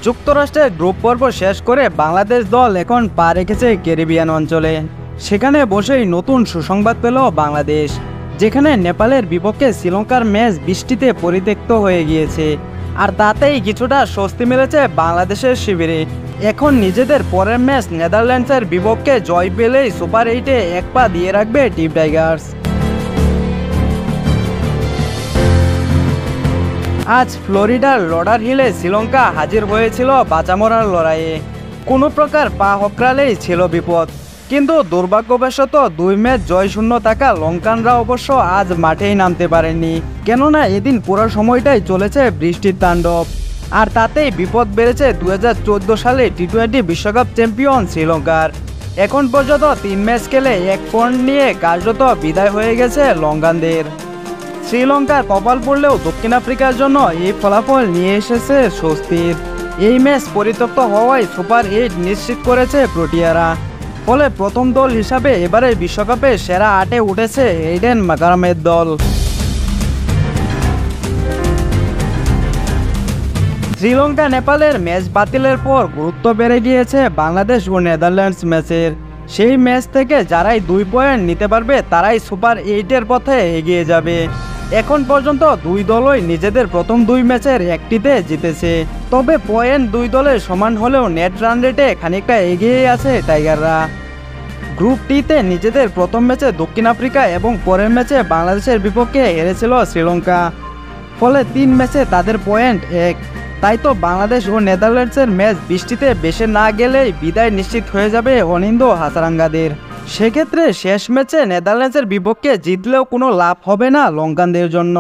যুক্তরাষ্ট্রের গ্রুপ পর্ব শেষ করে বাংলাদেশ দল এখন পা রেখেছে ক্যারিবিয়ান অঞ্চলে। সেখানে বসেই নতুন সুসংবাদ পেল বাংলাদেশ, যেখানে নেপালের বিপক্ষে শ্রীলঙ্কার ম্যাচ বৃষ্টিতে পরিত্যক্ত হয়ে গিয়েছে। আর তাতেই কিছুটা স্বস্তি মিলেছে বাংলাদেশের শিবিরে। এখন নিজেদের পরের ম্যাচ নেদারল্যান্ডসের বিপক্ষে জয় পেলেই সুপার 8-এ এক পা দিয়ে রাখবে টিম টাইগার্স। আজ ফ্লোরিডার লডার হিলে শ্রীলঙ্কা হাজির হয়েছিল বাঁচামরার লড়াইয়ে। কোনো প্রকার পা হকরালেই ছিল বিপদ, কিন্তু দুর্ভাগ্যবশত 2 ম্যাচ জয়শূন্য থাকা লঙ্কানরা অবশ্য আজ মাঠেই নামতে পারেনি, কেননা এদিন পুরো সময়টাই চলেছে বৃষ্টির তাণ্ডব। আর তাতেই বিপদ বেড়েছে 2014 সালে টি-20 বিশ্বকাপ চ্যাম্পিয়ন শ্রীলঙ্কার। এখন পর্যন্ত 3 ম্যাচ খেলে 1 পয়েন্ট নিয়ে কার্যত বিদায় হয়ে গেছে লঙ্কানদের। শ্রীলঙ্কার কপাল পড়লেও দক্ষিণ আফ্রিকার জন্য এই ফলাফল নিয়ে এসেছে স্বস্তির। এই ম্যাচ পরিত্যক্ত হওয়ায় সুপার 8 নিশ্চিত করেছে প্রোটিয়ারা। ফলে প্রথম দল হিসাবে এবারে বিশ্বকাপে সেরা 8-এ উঠেছে এইডেন মাকারামের দল। শ্রীলঙ্কা নেপালের ম্যাচ বাতিলের পর গুরুত্ব বেড়ে গিয়েছে বাংলাদেশ ও নেদারল্যান্ডস ম্যাচের। সেই ম্যাচ থেকে যারাই 2 পয়েন্ট নিতে পারবে তারাই সুপার 8-এর পথে এগিয়ে যাবে। এখন পর্যন্ত 2 দলই নিজেদের প্রথম 2 ম্যাচের একটিতে জিতেছে। তবে পয়েন্ট 2 দলের সমান হলেও নেট রান রেটে খানিকটা এগিয়ে আছে টাইগাররা। গ্রুপ টিতে নিজেদের প্রথম ম্যাচে দক্ষিণ আফ্রিকা এবং পরের ম্যাচে বাংলাদেশের বিপক্ষে হেরেছিল শ্রীলঙ্কা। ফলে 3 ম্যাচে তাদের পয়েন্ট 1। তাই তো বাংলাদেশ ও নেদারল্যান্ডসের ম্যাচ বৃষ্টিতে বেশে না গেলেই বিদায় নিশ্চিত হয়ে যাবে অনিন্দ হাসারাঙ্গাদের। সেক্ষেত্রে শেষ ম্যাচে নেদারল্যান্ডসের বিপক্ষে জিতলেও কোনো লাভ হবে না লঙ্কানদের জন্য।